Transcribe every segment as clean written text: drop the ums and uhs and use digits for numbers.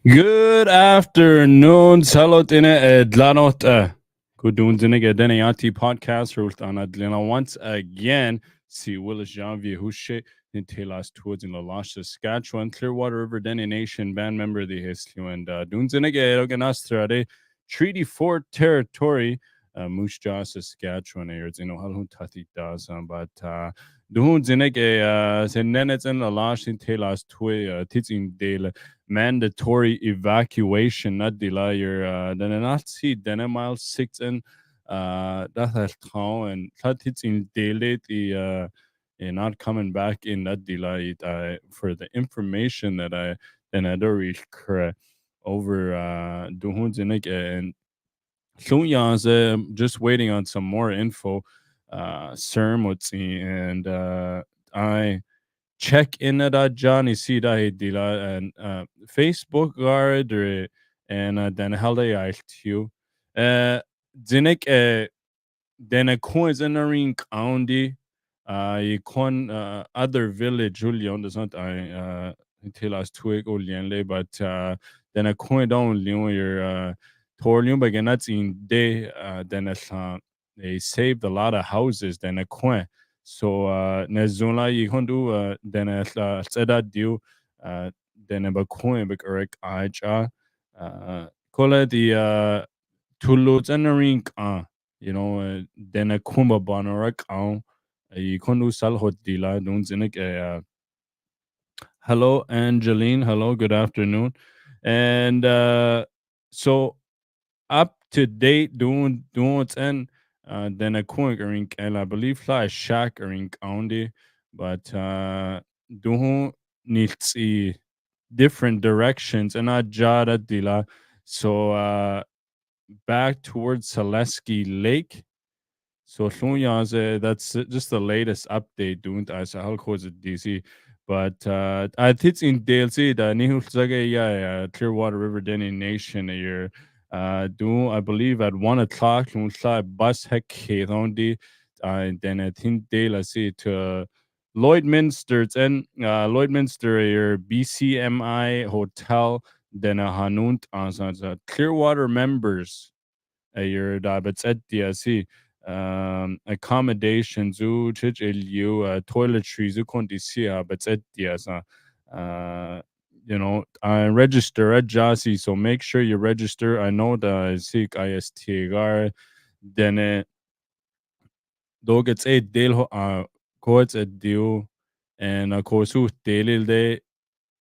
Good afternoon, Salotine Dlanot. Good doing Dene Yati podcast, Ruth Anna Dlina once again. See Willis Janvier Hushe in Telas Toods in Loche, Saskatchewan, Clearwater River Dene Nation, band member of the Histu and Dunzinege Organistrade, Treaty 4 territory, Moose Jaw, Saskatchewan, Ayers in Ohio Tati does, but Dunzinege, Senenets and Loche in Telas Tui, Titzing Dale. Mandatory evacuation not delay your den not see den mile 6 and that has town and that it's in daily the not coming back in that delay for the information that I then I don't reach correct over Duhunzinik and Sunyan's just waiting on some more info Sermutzi and I check in at Johnny Sida Dila and Facebook guard and then helde I to Zinik then a coins in a ring county you con other village Julian does not I until us twig or but then a coin down your Torium but that's in day then they saved a lot of houses then a coin so nezula yikondu then seda diu then a coin but correct aja kola the tulus and a ring then a kumba bonorak yikondu sal hotila don't zinik hello Angeline, hello, good afternoon. And so up to date doing and then a coin and I believe fly shack county but doing needs different directions and I jada dila so back towards Selesky Lake. So that's just the latest update doing as a cause DC. But I think in DLC the Nihulzage Clearwater River Dene Nation here do I believe at 1 o'clock bus heck on then I think they let's see to Lloydminster and Lloydminster your BCMI hotel then a Hanunt on Clearwater members your but at DSC accommodations u chich toiletries u kondisia but at DSA I register at Jasi, so make sure you register. I know the Sikh IST then dog it's a deal courts at deal and of course who daily day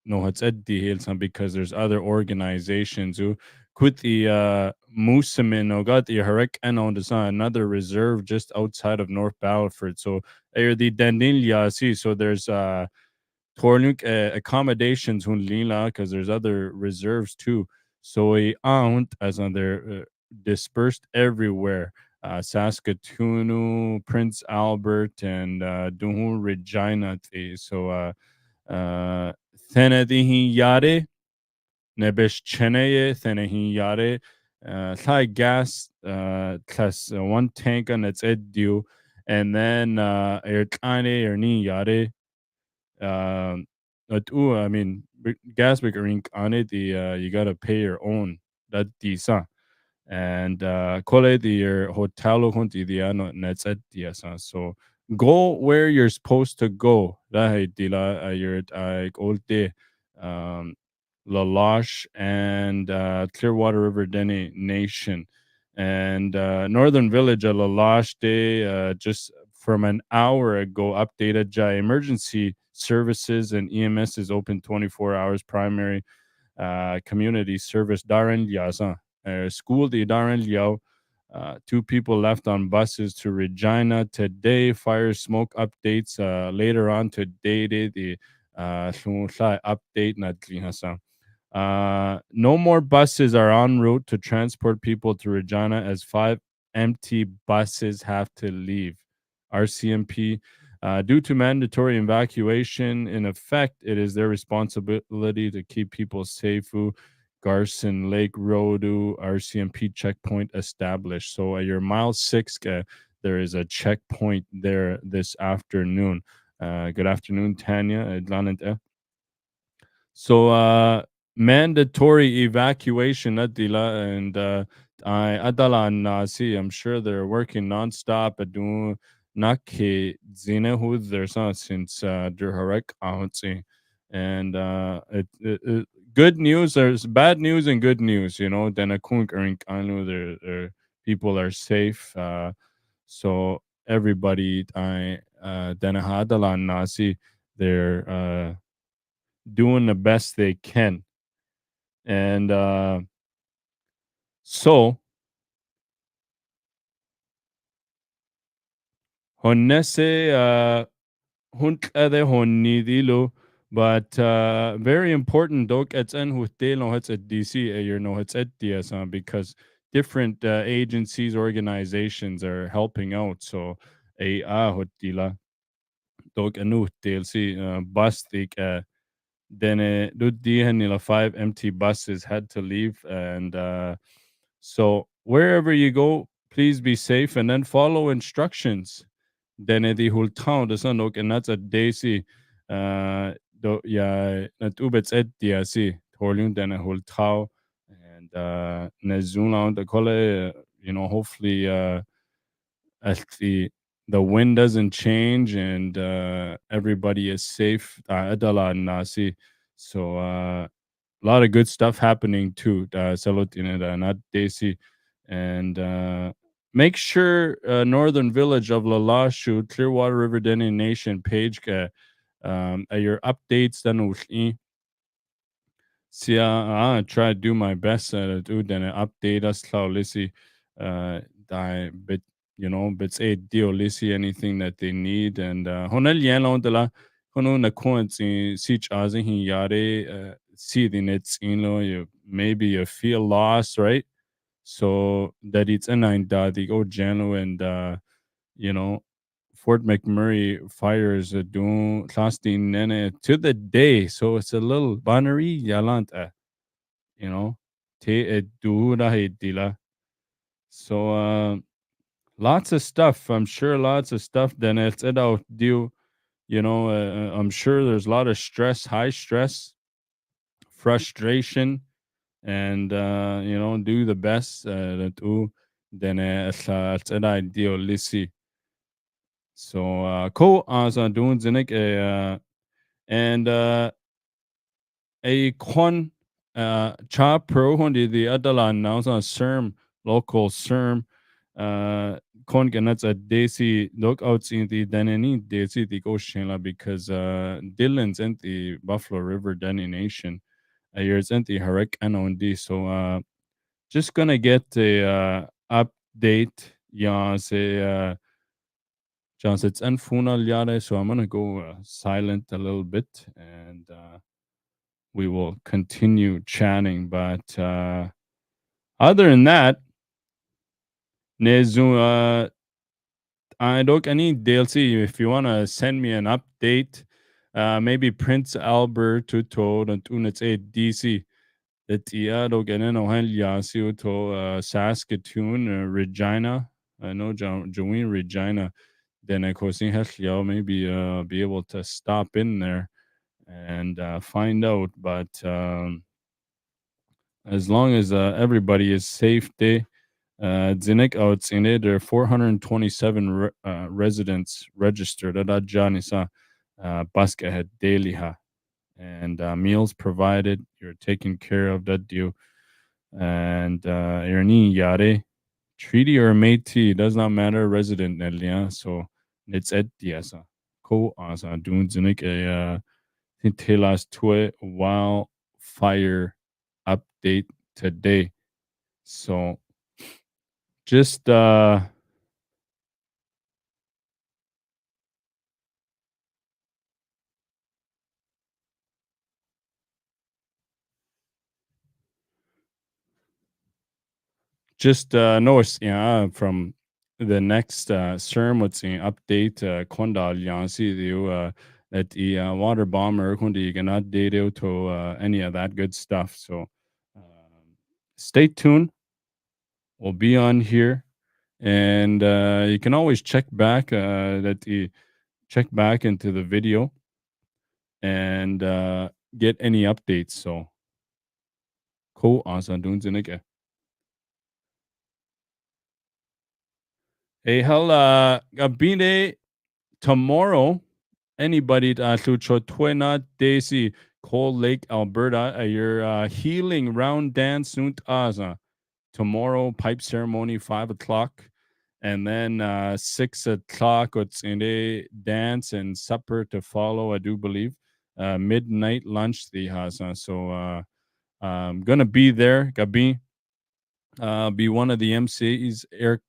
no it's at the because there's other organizations who could the Mooseman or got the Harek and on design another reserve just outside of North Battleford. So the Dandilya see so there's Tornuk accommodations hun lila because there's other reserves too. So a aunt as on they're dispersed everywhere. Saskatoon, Prince Albert, and Duhun Regina. So Thenedihi Yare, Nebesh Cheneye, Thenehi Yare, Thai gas, plus one tank on its ed due, and then Erkane or Ni Yare. I mean, gas ring on it, you gotta pay your own. That disa and kole the hotel konti the ano nets at the so go where you're supposed to go. Dahil dila you're all day La Loche and Clearwater River Dene Nation and Northern Village of La Loche Day just from an hour ago updated Jai emergency services and EMS is open 24 hours primary community service Darren Liaza school the Darren Liao. Two people left on buses to Regina today. Fire smoke updates later on today. The update na no more buses are en route to transport people to Regina as 5 empty buses have to leave. RCMP, due to mandatory evacuation in effect, it is their responsibility to keep people safe. Garson Lake Road, RCMP checkpoint established. So at your mile 6, there is a checkpoint there this afternoon. Good afternoon, Tanya. So mandatory evacuation adila and I adala nasi. I'm sure they're working nonstop at doing naki zinehud there's not since durharek ahutsi and good news there's bad news and good news then a kunk anu their people are safe so everybody I then a hadala nasi they're doing the best they can and so honnesse hunt ade honni dilo but very important dok it's en hutte no it's at DC you know it's at DSA because different agencies organizations are helping out so a hotila dok anu DLC bus tik then the 5 empty buses had to leave and so wherever you go please be safe and then follow instructions Dene die hultau das an ook en that's a daisy do ja nat ubets et dia si tolium dene hultau and ne zuna the colle hopefully as the wind doesn't change and everybody is safe adala nasi so a lot of good stuff happening too Salotine not daisy and make sure Northern Village of Lalashu, Clearwater River Dene Nation page your updates then see I try to do my best to then update us lisi die bit bits a deal lisi anything that they need and honel yellow de la hono na coinci sich as he yare see the nets you maybe you feel lost right so that it's a nine the go Jano and you know Fort McMurray fires doing lasting nene to the day. So it's a little binary yalanta, you know. Te edura dila. So lots of stuff. I'm sure lots of stuff. Then it's out do I'm sure there's a lot of stress, high stress, frustration, and do the best that do then it's an ideal lisi so ko as doing zinik and a con cha pro hundi the adalan now on serm local serm con ganats a desi lookouts in the deneni desi the ocean because Dillon's in the Buffalo River Dene Nation years in the Harek and so just gonna get a update. Yeah, say just it's unfunal yare, so I'm gonna go silent a little bit and we will continue chatting. But other than that, Nezu I don't any DLC if you wanna send me an update. Maybe Prince Albert to told and units a DC Etiado ganeno Yasiu to Saskatoon, Regina. I know Joeen Regina. Then of course maybe be able to stop in there and find out. But as long as everybody is safe, they Zinek outs in it. There are 427 residents registered at Janisa Baskahead daily ha and meals provided. You're taken care of that deal and Ernie Yare treaty or Métis does not matter resident Nelia so it's at Diasa ko asa dun zinik a Tintelas Tue wildfire update today so just notice yeah from the next CERM what's in update Kondal Yansi the that the water bomber kundi cannot data to any of that good stuff. So stay tuned. We'll be on here, and you can always check back check back into the video and get any updates. So Ko asa dunzinike. Hey, hella gabine tomorrow. Anybody Lucho Twena Daisy, Cold Lake, Alberta, your healing round dance sunt asa. Tomorrow, pipe ceremony, 5 o'clock. And then 6 o'clock, it's in a dance and supper to follow, I do believe. Midnight lunch, the hasa. So I'm going to be there, Gabi. Be one of the MCs, Eric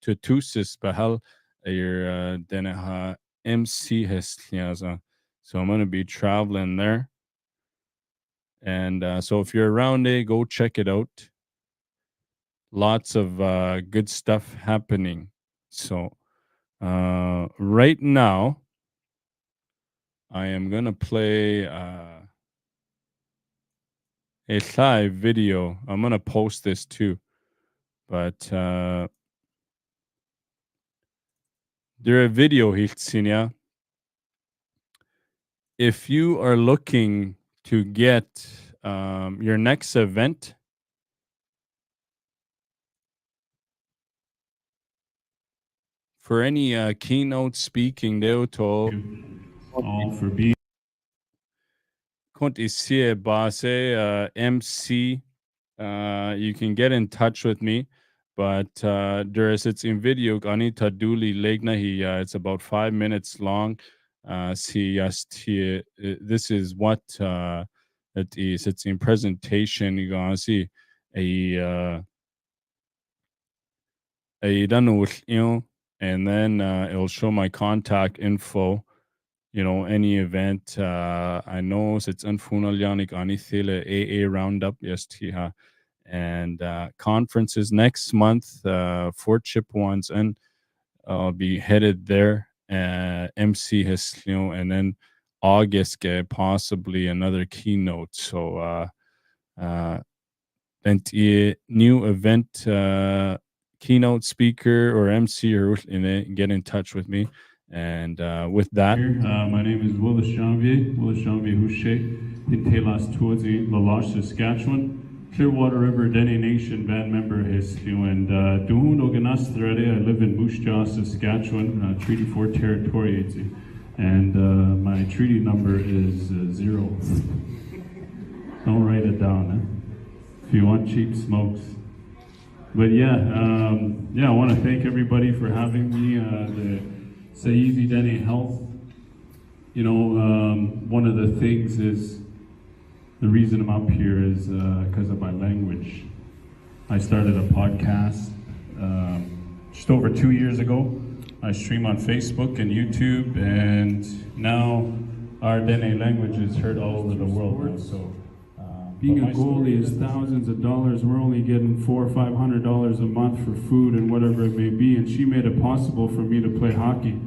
Tutusis Bahal, your Dene MC Hesliaza. So I'm going to be traveling there. And so if you're around there, go check it out. Lots of good stuff happening. So right now, I am going to play a live video. I'm going to post this too. But there a video here. If you are looking to get your next event, for any keynote speaking, all for being MC. You can get in touch with me, but there is it's in video. Anita Dooley Legna. It's about 5 minutes long. This is what it is. It's in presentation. You're gonna see a and then it'll show my contact info. You know, any event. I know it's unfunaljanik anithile AA roundup yestiha and conferences next month, 4 chip ones, and I'll be headed there. MC Heslio, and then August possibly another keynote. So new event keynote speaker or MC or get in touch with me. And with that, my name is Willis Janvier Houche, Hintelas Tuazi, Loche, Saskatchewan, Clearwater River Dene Nation band member Heslio, and Duhun Oganastrade. I live in Moose Jaw, Saskatchewan, Treaty 4 territory, and my treaty number is 0. Don't write it down if you want cheap smokes. But yeah, I want to thank everybody for having me. The Saizi Dene Health. You know, one of the things is, the reason I'm up here is because of my language. I started a podcast just over 2 years ago. I stream on Facebook and YouTube, and now our Dene language is heard all over the world now. So being a goalie is thousands of dollars. We're only getting $400 or $500 a month for food and whatever it may be, and she made it possible for me to play hockey.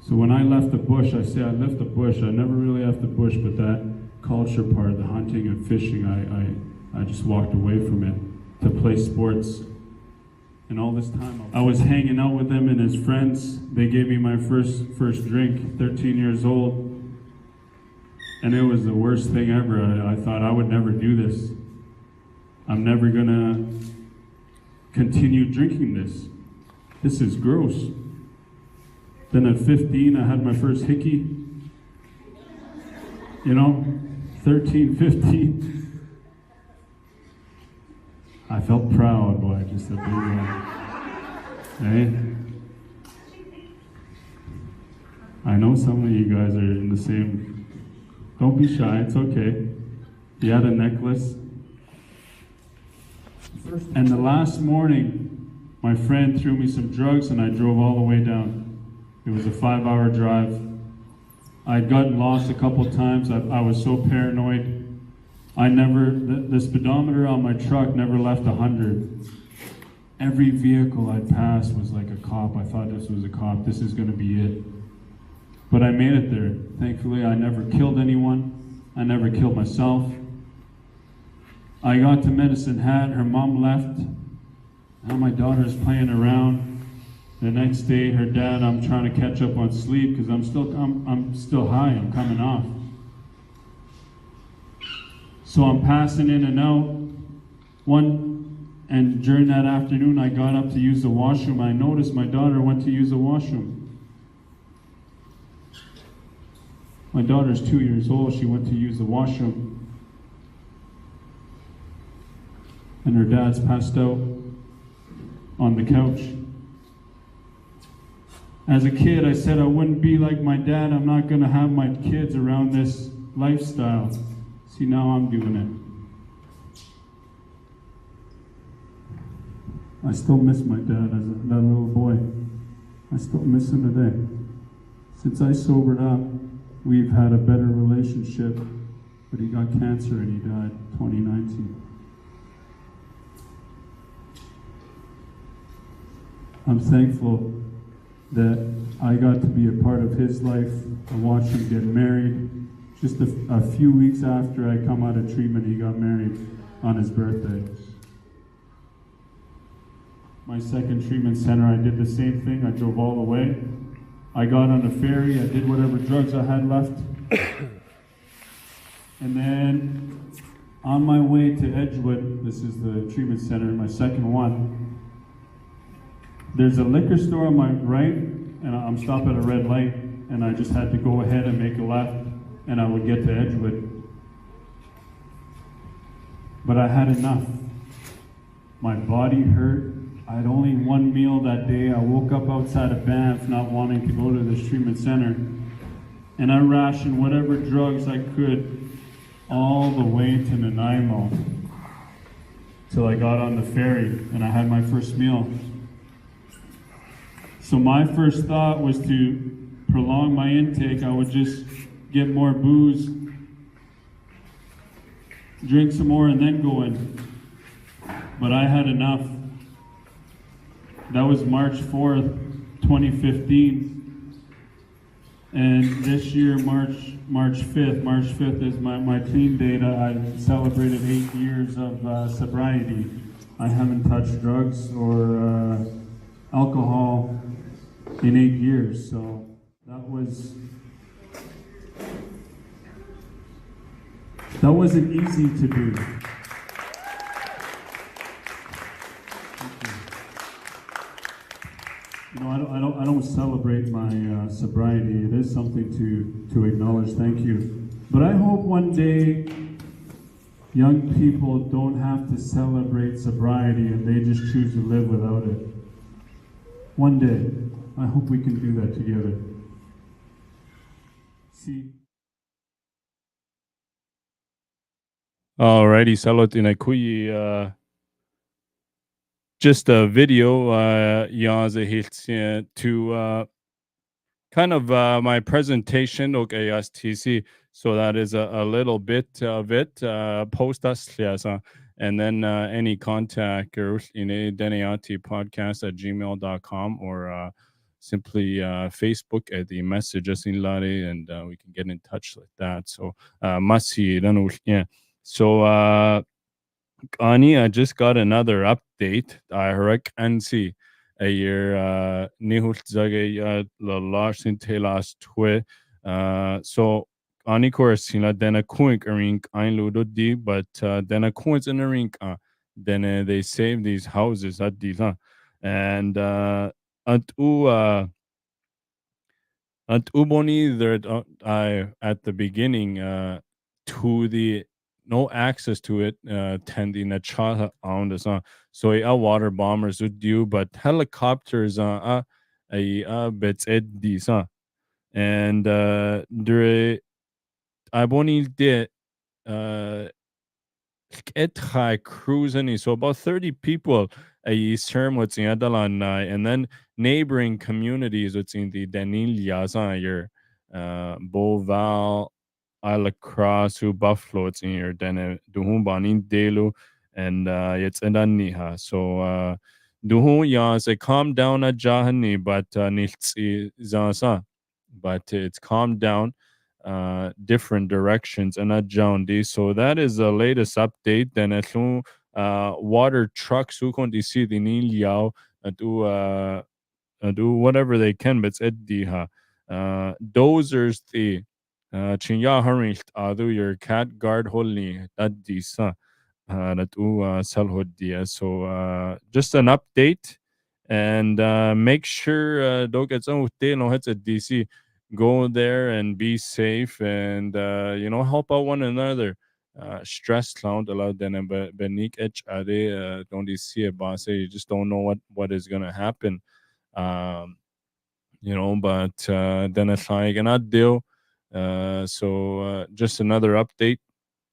So when I left the bush, I say I left the bush. I never really left the bush, but that culture part, the hunting and fishing, I just walked away from it to play sports. And all this time I was hanging out with him and his friends. They gave me my first drink, 13 years old. And it was the worst thing ever. I thought I would never do this. I'm never gonna continue drinking this. This is gross. Then at 15, I had my first hickey. You know, 13, 15. I felt proud, boy, just a big one. Hey? I know some of you guys are in the same. Don't be shy, it's okay. You had a necklace. And the last morning, my friend threw me some drugs and I drove all the way down. It was a 5-hour drive. I'd gotten lost a couple times. I was so paranoid. The speedometer on my truck never left 100. Every vehicle I'd pass was like a cop. I thought this was a cop. This is gonna be it. But I made it there. Thankfully, I never killed anyone. I never killed myself. I got to Medicine Hat. Her mom left. Now my daughter's playing around. The next day, her dad, I'm trying to catch up on sleep because I'm still high. I'm coming off. So I'm passing in and out. And during that afternoon, I got up to use the washroom. I noticed my daughter went to use the washroom. My daughter's 2 years old. She went to use the washroom. And her dad's passed out on the couch. As a kid, I said I wouldn't be like my dad. I'm not going to have my kids around this lifestyle. See, now I'm doing it. I still miss my dad as that little boy. I still miss him today. Since I sobered up, we've had a better relationship, but he got cancer and he died 2019. I'm thankful that I got to be a part of his life. I watched him get married. Just a few weeks after I come out of treatment, he got married on his birthday. My second treatment center, I did the same thing. I drove all the way. I got on a ferry. I did whatever drugs I had left. And then on my way to Edgewood, this is the treatment center, my second one, there's a liquor store on my right, and I'm stopped at a red light, and I just had to go ahead and make a left, and I would get to Edgewood. But I had enough. My body hurt. I had only one meal that day. I woke up outside of Banff not wanting to go to this treatment center, and I rationed whatever drugs I could all the way to Nanaimo till I got on the ferry and I had my first meal. So my first thought was to prolong my intake. I would just get more booze, drink some more, and then go in. But I had enough. That was March 4th, 2015. And this year, March 5th. March 5th is my clean date. I celebrated 8 years of sobriety. I haven't touched drugs or alcohol in 8 years, so that wasn't easy to do. You know, I don't celebrate my sobriety. It is something to acknowledge. Thank you. But I hope one day young people don't have to celebrate sobriety and they just choose to live without it. One day, I hope we can do that together. See. Alrighty, salot in a kui just a video to kind of my presentation STC. So that is a little bit of it. Post us, yes, and then any contact or in a Dene Yati podcast at gmail.com or simply Facebook at the messages in Lari, and we can get in touch like that. So masi yeah. So Ani, I just got another update. I heard and see a year nihult zage la Loche telas twe. So Ani course then a coink ring ein ludo di, but then a coins in a ring then they save these houses at these and at Uboni there I at the beginning to the no access to it tending a chata on the sun. So water bombers would do, but helicopters a bits at these and there I boni did it high cruising so about 30 people a term what's in Adalan and then neighboring communities what's in the Dene Yati your Beauval Isla Cross who Buffalo it's in your Dene Duhumbanin Delu and it's Niha so Duhu ya say calm down at Jahani but nichts zasa but it's calmed down different directions and not Jondi. So that is the latest update. Then as soon water trucks who can see the Niliao do whatever they can, but it's Eddie dozers the Chinya Harincht do your cat guard holy that disa that salhodia. So just an update, and make sure don't get some no hits at DC. Go there and be safe, and help out one another. Stress clown allowed then benik etch ade don't see a boss. You just don't know what is gonna happen. Um, but then it's like cannot deal. So just another update.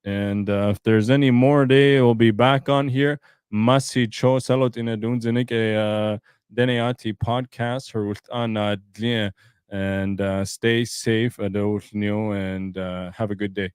And if there's any more day, we'll be back on here. Masi cho salot in a dunzinik a Dene Yati podcast or with on and stay safe, adult new, and have a good day.